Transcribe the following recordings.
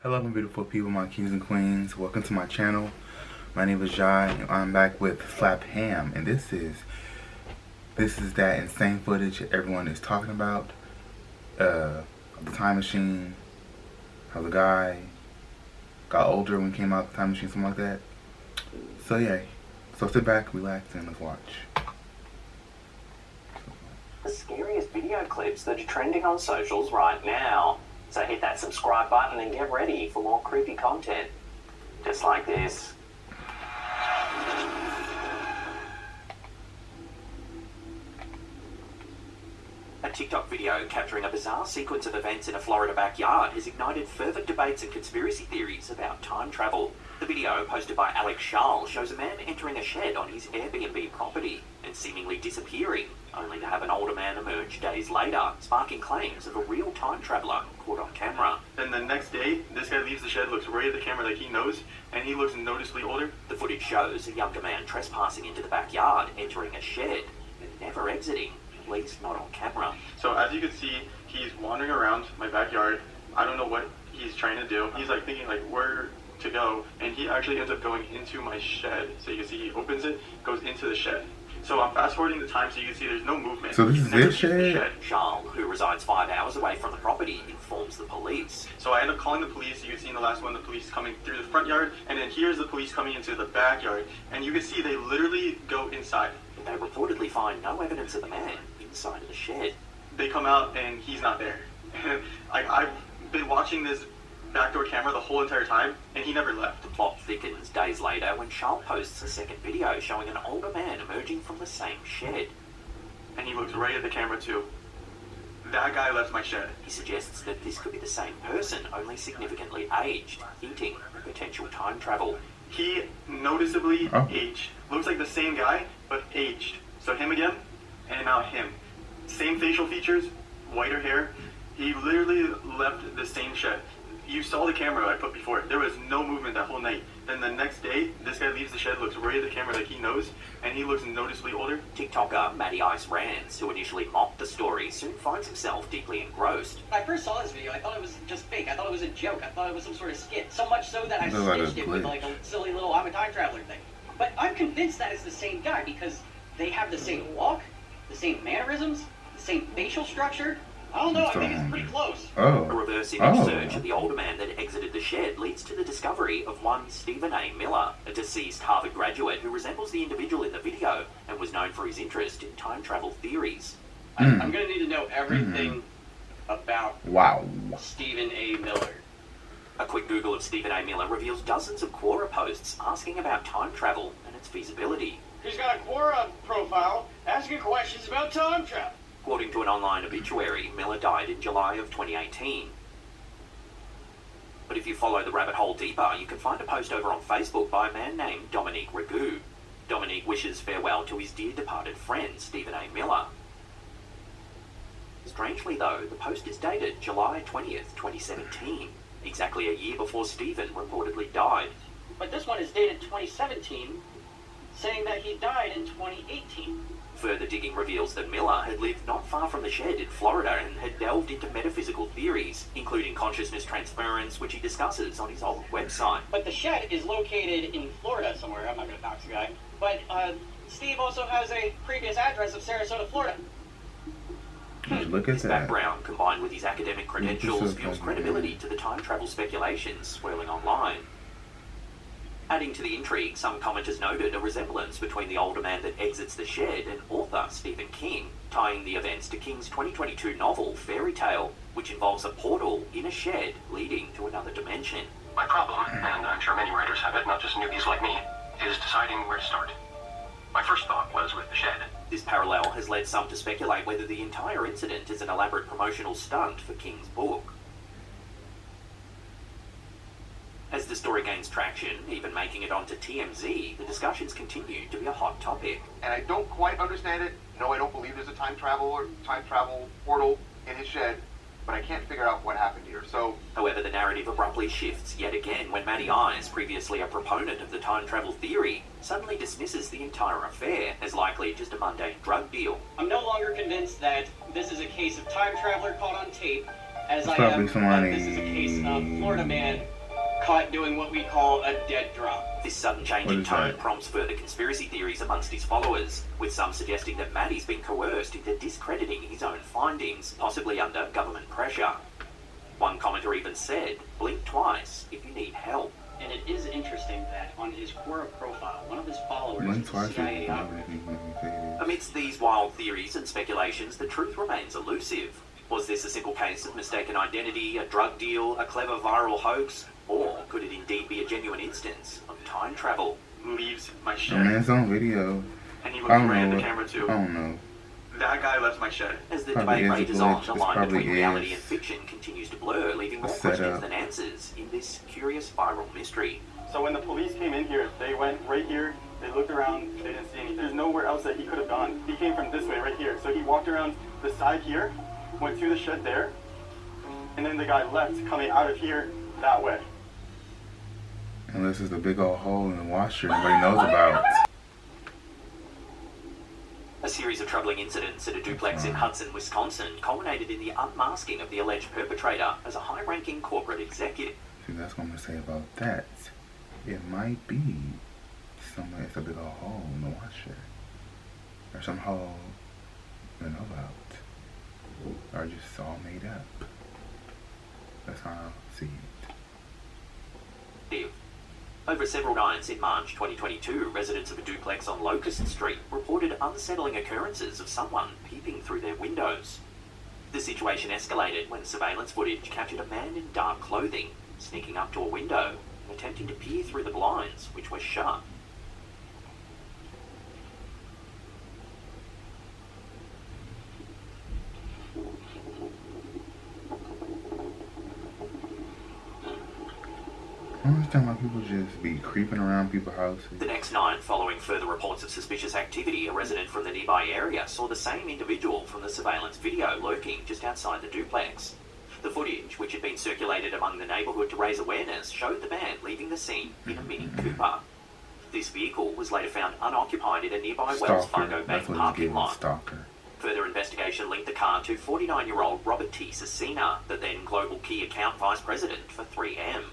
Hello my beautiful people, my kings and queens. Welcome to my channel. My name is Jai and I'm back with Slap Ham, and this is that insane footage everyone is talking about. The time machine, how the guy got older when he came out the time machine, something like that. So yeah. So sit back, relax, and let's watch. The scariest video clips that are trending on socials right now. So hit that subscribe button and get ready for more creepy content. Just like this. A TikTok video capturing a bizarre sequence of events in a Florida backyard has ignited further debates and conspiracy theories about time travel. The video, posted by Alex Charles, shows a man entering a shed on his Airbnb property and seemingly disappearing, only to have an older man emerge days later, sparking claims of a real time traveller caught on camera. Then the next day, this guy leaves the shed, looks right at the camera like he knows, and he looks noticeably older. The footage shows a younger man trespassing into the backyard, entering a shed, and never exiting, at least not on camera. So as you can see, he's wandering around my backyard. I don't know what he's trying to do. He's like thinking like where to go, and he actually ends up going into my shed. So you can see he opens it, goes into the shed. So I'm fast forwarding the time so you can see there's no movement. So this is his shed? Charles, who resides 5 hours away from the property, informs the police. So I end up calling the police. You can see in the last one the police coming through the front yard, and then here's the police coming into the backyard, and you can see they literally go inside. But they reportedly find no evidence of the man inside of the shed. They come out and he's not there. And I've been watching this backdoor camera the whole entire time, and he never left. The plot thickens days later when Charles posts a second video showing an older man emerging from the same shed. And he looks right at the camera too. That guy left my shed. He suggests that this could be the same person, only significantly aged, hinting at potential time travel. He noticeably aged. Looks like the same guy, but aged. So him again, and now him. Same facial features, whiter hair. He literally left the same shed. You saw the camera I put before. There was no movement that whole night. Then the next day, this guy leaves the shed, looks right at the camera like he knows, and he looks noticeably older. TikToker Matty Ice Rands, who initially mocked the story, soon finds himself deeply engrossed. When I first saw this video, I thought it was just fake. I thought it was a joke. I thought it was some sort of skit. So much so that I stitched it with like a silly little I'm a time traveler thing. But I'm convinced that it's the same guy because they have the same walk, the same mannerisms, the same facial structure. I don't know, I think it's pretty close. A reverse image search of the older man that exited the shed leads to the discovery of one Stephen A. Miller, a deceased Harvard graduate who resembles the individual in the video and was known for his interest in time travel theories. I'm going to need to know everything about Stephen A. Miller. A quick Google of Stephen A. Miller reveals dozens of Quora posts asking about time travel and its feasibility. He's got a Quora profile asking questions about time travel. According to an online obituary, Miller died in July of 2018. But if you follow the rabbit hole deeper, you can find a post over on Facebook by a man named Dominique Ragu. Dominique wishes farewell to his dear departed friend, Stephen A. Miller. Strangely though, the post is dated July 20th, 2017, exactly a year before Stephen reportedly died. But this one is dated 2017, saying that he died in 2018. Further digging reveals that Miller had lived not far from the shed in Florida and had delved into metaphysical theories, including consciousness transference, which he discusses on his old website. But the shed is located in Florida somewhere. I'm not going to dox the guy. But Steve also has a previous address of Sarasota, Florida. Look at his background, combined with his academic credentials, fuels credibility to the time travel speculations swirling online. Adding to the intrigue, some commenters noted a resemblance between the older man that exits the shed and author Stephen King, tying the events to King's 2022 novel Fairy Tale, which involves a portal in a shed leading to another dimension. My problem, and I'm sure many writers have it, not just newbies like me, is deciding where to start. My first thought was with the shed. This parallel has led some to speculate whether the entire incident is an elaborate promotional stunt for King's book. As the story gains traction, even making it onto TMZ, the discussions continue to be a hot topic. And I don't quite understand it. No, I don't believe there's a time travel portal in his shed, but I can't figure out what happened here, so... However, the narrative abruptly shifts yet again when Matty Eyes, previously a proponent of the time travel theory, suddenly dismisses the entire affair as likely just a mundane drug deal. I'm no longer convinced that this is a case of time traveler caught on tape, as I Probably am that this is a case of Florida man caught doing what we call a dead drop. This sudden change in tone prompts further conspiracy theories amongst his followers, with some suggesting that Matty's been coerced into discrediting his own findings, possibly under government pressure. One commenter even said, "Blink twice if you need help." And it is interesting that on his Quora profile, one of his followers is a CIA operative. Amidst these wild theories and speculations, the truth remains elusive. Was this a simple case of mistaken identity, a drug deal, a clever viral hoax, or could it indeed be a genuine instance of time travel? Leaves my shed. I mean, it's on video. And he looks right at the camera too. I don't know. That guy left my shed. As the debate rages on, the line between reality and fiction continues to blur, leaving more questions than answers in this curious viral mystery. So when the police came in here, they went right here, they looked around, they didn't see anything. There's nowhere else that he could have gone. He came from this way right here. So he walked around the side here, went through the shed there, and then the guy left coming out of here that way. And this is the big old hole in the washer nobody knows about. A series of troubling incidents at a duplex in Hudson, Wisconsin culminated in the unmasking of the alleged perpetrator as a high-ranking corporate executive. See, that's what I'm going to say about that. It might be somewhere it's a big old hole in the washer. Or some hole we know about. Or just all made up. That's how I see it. Over several nights in March 2022, residents of a duplex on Locust Street reported unsettling occurrences of someone peeping through their windows. The situation escalated when surveillance footage captured a man in dark clothing sneaking up to a window and attempting to peer through the blinds, which were shut. I don't understand why people just be creeping around people's houses. The next night, following further reports of suspicious activity, a resident from the nearby area saw the same individual from the surveillance video lurking just outside the duplex. The footage, which had been circulated among the neighbourhood to raise awareness, showed the man leaving the scene in a Mini Cooper. This vehicle was later found unoccupied in a nearby Wells Fargo Bank parking lot. Further investigation linked the car to 49-year-old Robert T. Cecina, the then Global Key Account Vice President for 3M.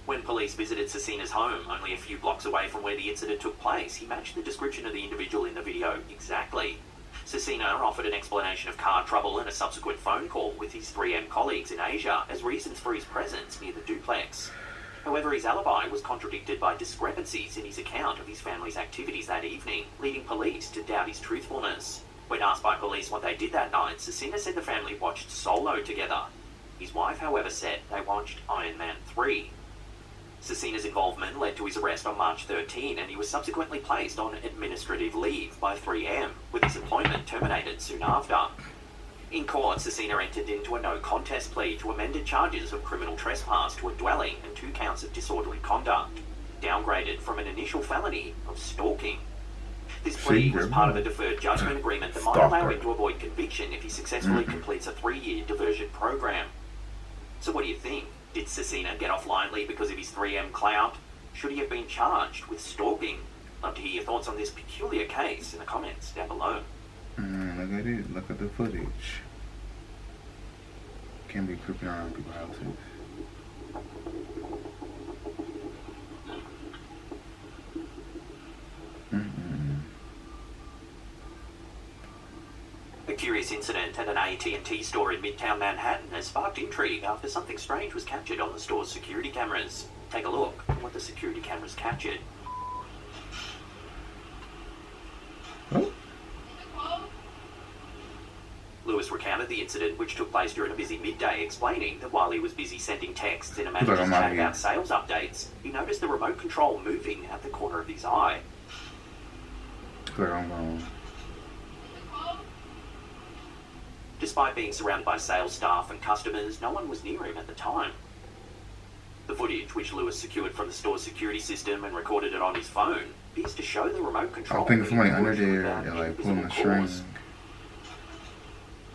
When police visited Cecina's home, only a few blocks away from where the incident took place, he matched the description of the individual in the video exactly. Cecina offered an explanation of car trouble and a subsequent phone call with his 3M colleagues in Asia as reasons for his presence near the duplex. However, his alibi was contradicted by discrepancies in his account of his family's activities that evening, leading police to doubt his truthfulness. When asked by police what they did that night, Cecina said the family watched Solo together. His wife, however, said they watched Iron Man 3. Cecina's involvement led to his arrest on March 13, and he was subsequently placed on administrative leave by 3M, with his employment terminated soon after. In court, Cecina entered into a no-contest plea to amended charges of criminal trespass to a dwelling and 2 counts of disorderly conduct, downgraded from an initial felony of stalking. This plea was part of a deferred judgment agreement that might allow him to avoid conviction if he successfully completes a 3-year diversion program. So what do you think? Did Cecina get off lightly because of his 3M clout? Should he have been charged with stalking? Love to hear your thoughts on this peculiar case in the comments down below. Look at it. Look at the footage. Can't be creeping around people's houses. A curious incident at an AT&T store in Midtown Manhattan has sparked intrigue after something strange was captured on the store's security cameras. Take a look at what the security cameras captured. Oh. Lewis recounted the incident, which took place during a busy midday, explaining that while he was busy sending texts in a manager's chat about sales updates, he noticed the remote control moving at the corner of his eye. Despite being surrounded by sales staff and customers, no one was near him at the time. The footage, which Lewis secured from the store's security system and recorded it on his phone, appears to show the remote control. I think somebody under there, like pulling the string.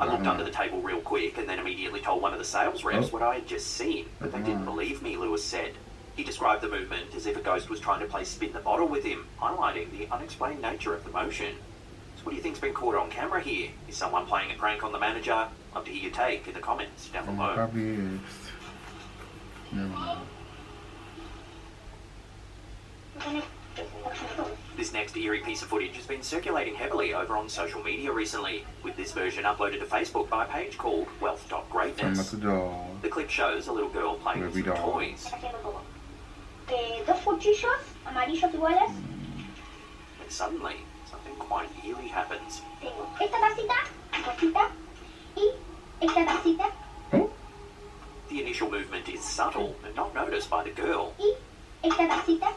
I looked under the table real quick and then immediately told one of the sales reps what I had just seen, but they didn't believe me, Lewis said. He described the movement as if a ghost was trying to play spin the bottle with him, highlighting the unexplained nature of the motion. So what do you think's been caught on camera here? Is someone playing a prank on the manager? Love to hear your take in the comments down below. Probably is. Never know. This next eerie piece of footage has been circulating heavily over on social media recently, with this version uploaded to Facebook by a page called Wealth.Greatness. The clip shows a little girl playing with some toys. Dos cuchillos amarillos iguales. And suddenly, something quite eerie happens. Tengo esta tacita y esta tacita. The initial movement is subtle and not noticed by the girl. Y esta tacita.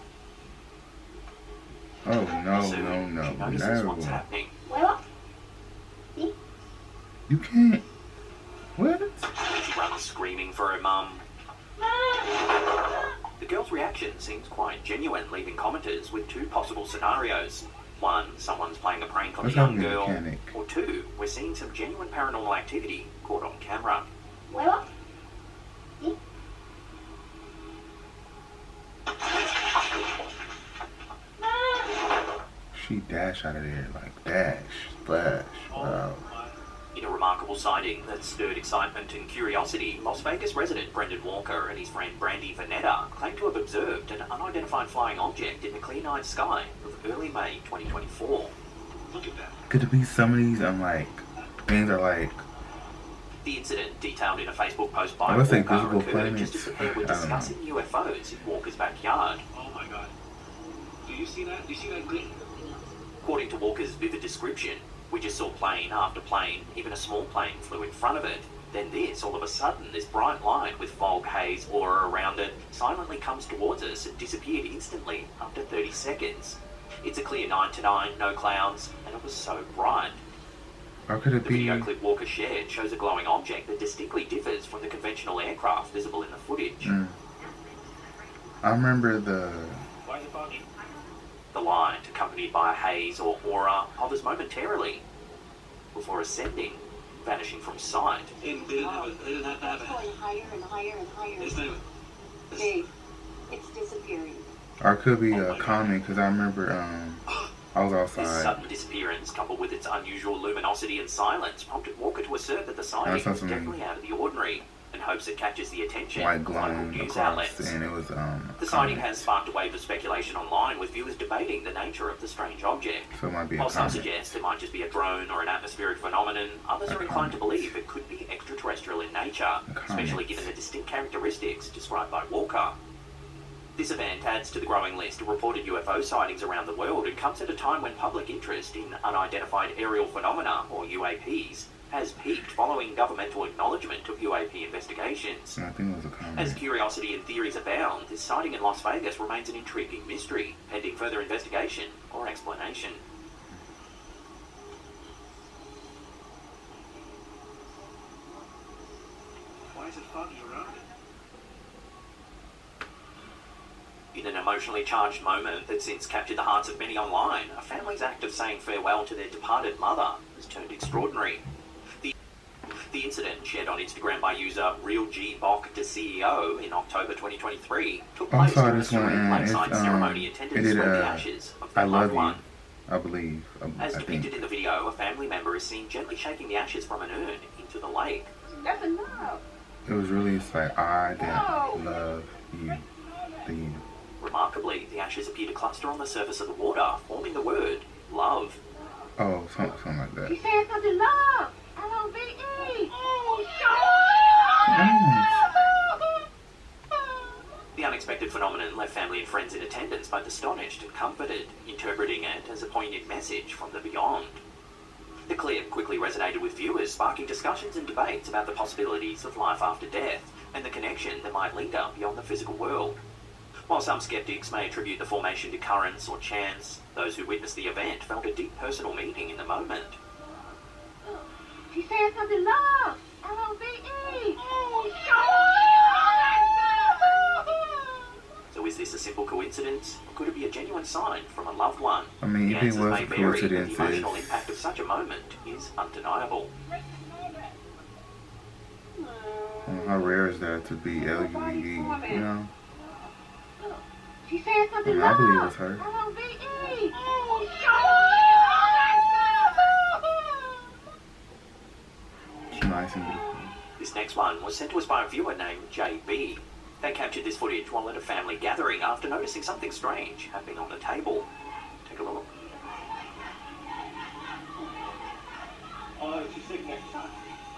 Oh no, Soon, no, she no, notices no. what's happening. Huevo. Y You can't. What? She runs screaming for her mum. The girl's reaction seems quite genuine, leaving commenters with two possible scenarios. One, someone's playing a prank on the young girl. Or two, we're seeing some genuine paranormal activity caught on camera. huevo. Y She dashed out of there, like dash, splash, wow. In a remarkable sighting that stirred excitement and curiosity, Las Vegas resident Brendan Walker and his friend Brandy Vanetta claim to have observed an unidentified flying object in the clear night sky of early May 2024. Look at that. Could it be some of these, things are like, The incident, detailed in a Facebook post by I would say Walker, visible occurred just as the pair were planets. I don't know. discussing UFOs in Walker's backyard. Oh my god. Do you see that? Do you see that glint? According to Walker's vivid description, we just saw plane after plane, even a small plane flew in front of it. Then this, all of a sudden, this bright line with fog, haze, aura around it, silently comes towards us and disappeared instantly after 30 seconds. It's a clear 9 to 9, no clouds, and it was so bright. or could it The be, video clip Walker shared shows a glowing object that distinctly differs from the conventional aircraft visible in the footage. I remember the, Why is it foggy? The light, accompanied by a haze or aura, hovers momentarily before ascending, vanishing from sight. They didn't have to have it's going higher and higher and higher. It's not even. Dave, it's disappearing. or it could be a comment, because I remember, I was This outside. sudden disappearance, coupled with its unusual luminosity and silence, prompted Walker to assert that the sighting That's was something definitely out of the ordinary, in hopes it catches the attention White of local glowing news across, outlets. and it was, The sighting has sparked a wave of speculation online, with viewers debating the nature of the strange object. so it might be a While some comment. suggest it might just be a drone or an atmospheric phenomenon, others A are inclined to comment. believe it could be extraterrestrial in nature, comment. especially given the distinct characteristics described by Walker. This event adds to the growing list of reported UFO sightings around the world and comes at a time when public interest in unidentified aerial phenomena, or UAPs, has peaked following governmental acknowledgement of UAP investigations. I think it was a comment. As curiosity and theories abound, this sighting in Las Vegas remains an intriguing mystery, pending further investigation or explanation. Why is it foggy around it? In an emotionally charged moment that's since captured the hearts of many online, a family's act of saying farewell to their departed mother has turned extraordinary. The incident, shared on Instagram by user RealGBok2CEO in October 2023, took I place saw during a this one, serene and lakeside it's, ceremony intended it to did, spread the ashes of I their love loved you, one. I believe, As I depicted think. in the video, a family member is seen gently shaking the ashes from an urn into the lake. That's enough. It was really, it's like, I didn't love you, the you. Remarkably, the ashes appear to cluster on the surface of the water, forming the word love. Oh, something like that. She said something love. L-O-V-E. The unexpected phenomenon left family and friends in attendance both astonished and comforted, interpreting it as a poignant message from the beyond. The clip quickly resonated with viewers, sparking discussions and debates about the possibilities of life after death and the connection that might linger beyond the physical world. While some skeptics may attribute the formation to currents or chance, those who witnessed the event felt a deep personal meaning in the moment. She said something love. L-O-V-E. So is this a simple coincidence, or could it be a genuine sign from a loved one? I mean, The if it answers was may a vary, but coincidence, the emotional it's- impact of such a moment is undeniable. How rare is that to be L-U-V-E, you know? She said something I love. believe it was her. L-O-V-E. It's nice and beautiful. This next one was sent to us by a viewer named JB. They captured this footage while at a family gathering after noticing something strange happening on the table. Take a look.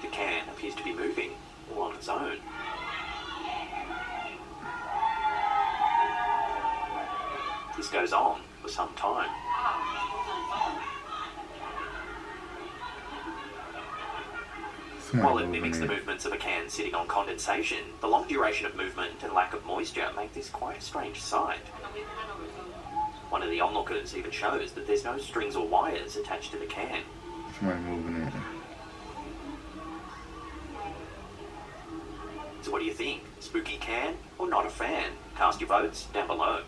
The can appears to be moving all on its own. This goes on for some time. While it mimics the movements of a can sitting on condensation, the long duration of movement and lack of moisture make this quite a strange sight. One of the onlookers even shows that there's no strings or wires attached to the can. Somebody moving it. So what do you think? Spooky can or not a fan? Cast your votes down below.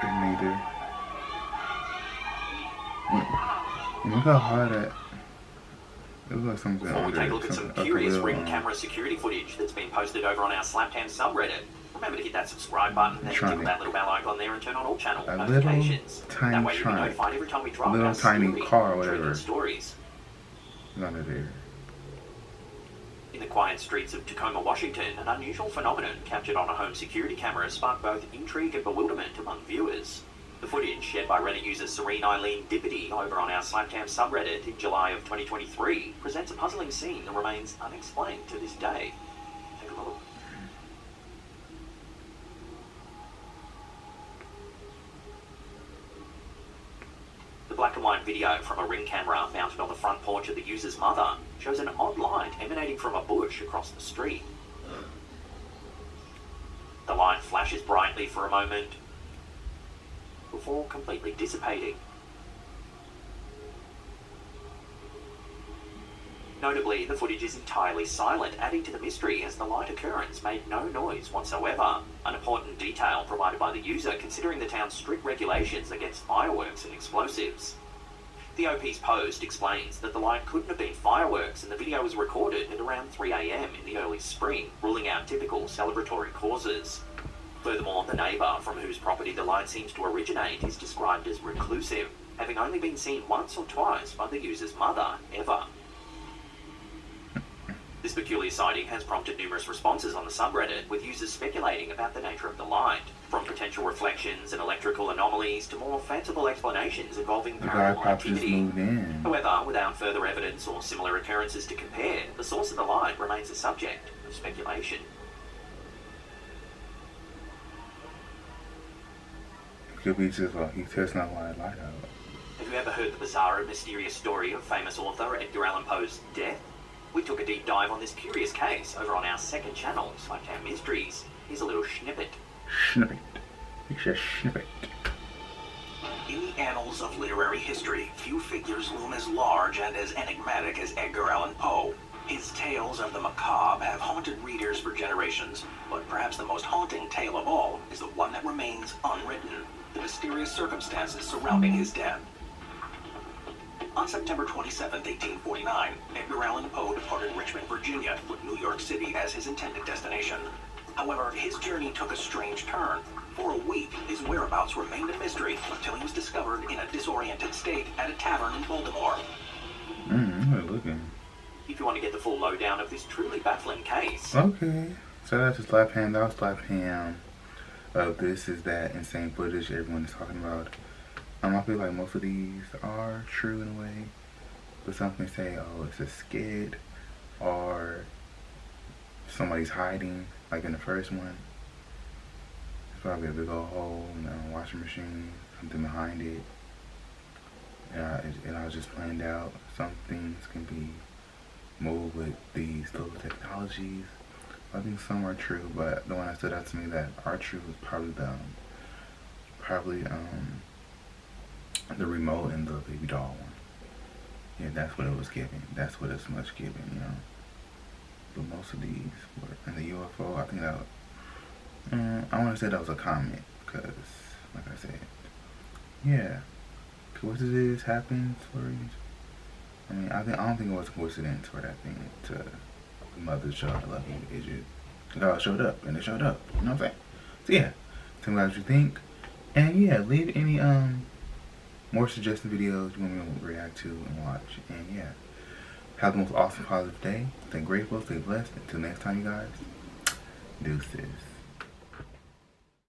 Neither. Look how hard that. It looks like something. Before we take a look at some curious ring camera security footage that's been posted over on our Slapham subreddit, remember to hit that subscribe button and click that little bell icon there and turn on all channel notifications. That way you'll be notified every time we drop our tiny car or whatever stories. None of there. In the quiet streets of Tacoma, Washington, an unusual phenomenon captured on a home security camera sparked both intrigue and bewilderment among viewers. The footage, shared by Reddit user Serene Eileen Dippity over on our Slapham subreddit in July of 2023, presents a puzzling scene that remains unexplained to this day. Take a look. The black and white video from a ring camera mounted on the front porch of the user's mother shows an odd light emanating from a bush across the street. The light flashes brightly for a moment, before completely dissipating. Notably, the footage is entirely silent, adding to the mystery as the light occurrence made no noise whatsoever, an important detail provided by the user considering the town's strict regulations against fireworks and explosives. The OP's post explains that the light couldn't have been fireworks and the video was recorded at around 3 AM in the early spring, ruling out typical celebratory causes. Furthermore, the neighbour from whose property the light seems to originate is described as reclusive, having only been seen once or twice by the user's mother, ever. This peculiar sighting has prompted numerous responses on the subreddit, with users speculating about the nature of the light, from potential reflections and electrical anomalies to more fanciful explanations involving paranormal activity. However, without further evidence or similar occurrences to compare, the source of the light remains a subject of speculation. Could be just like he's testing out why I light out. Have you ever heard the bizarre and mysterious story of famous author Edgar Allan Poe's death? We took a deep dive on this curious case over on our second channel, Slapham Mysteries. Here's a little snippet. Snippet. It's just snippet. In the annals of literary history, few figures loom as large and as enigmatic as Edgar Allan Poe. His tales of the macabre have haunted readers for generations, but perhaps the most haunting tale of all is the one that remains unwritten, the mysterious circumstances surrounding his death. On September 27, 1849, Edgar Allan Poe departed Richmond, Virginia, with New York City as his intended destination. However, his journey took a strange turn. For a week, his whereabouts remained a mystery until he was discovered in a disoriented state at a tavern in Baltimore. I'm looking. If you want to get the full lowdown of this truly baffling case. Okay. So that's just Slapham. That was Slapham. This is that insane footage everyone is talking about. I feel like most of these are true in a way, but some can say, oh, it's a skit, or somebody's hiding, like in the first one. It's probably a big old hole in the washing machine, something behind it. It all just planned out. Some things can be moved with these little technologies. I think some are true, but the one that stood out to me that are true is probably the remote and the baby doll one. Yeah, that's what it was giving. That's what it's much giving, you know. But most of these were, and the UFO, I think that I want to say that was a comment, because, like I said, yeah, coincidences happen for reasons. I mean, I don't think it was a coincidence for that thing to the mother's child I love you. It just, it all showed up, and it showed up. You know what I'm saying? So yeah, tell me what you think, and yeah, leave any more suggested videos you want me to react to and watch. And yeah, have the most awesome positive day. Stay grateful, stay blessed. Until next time, you guys. Deuces.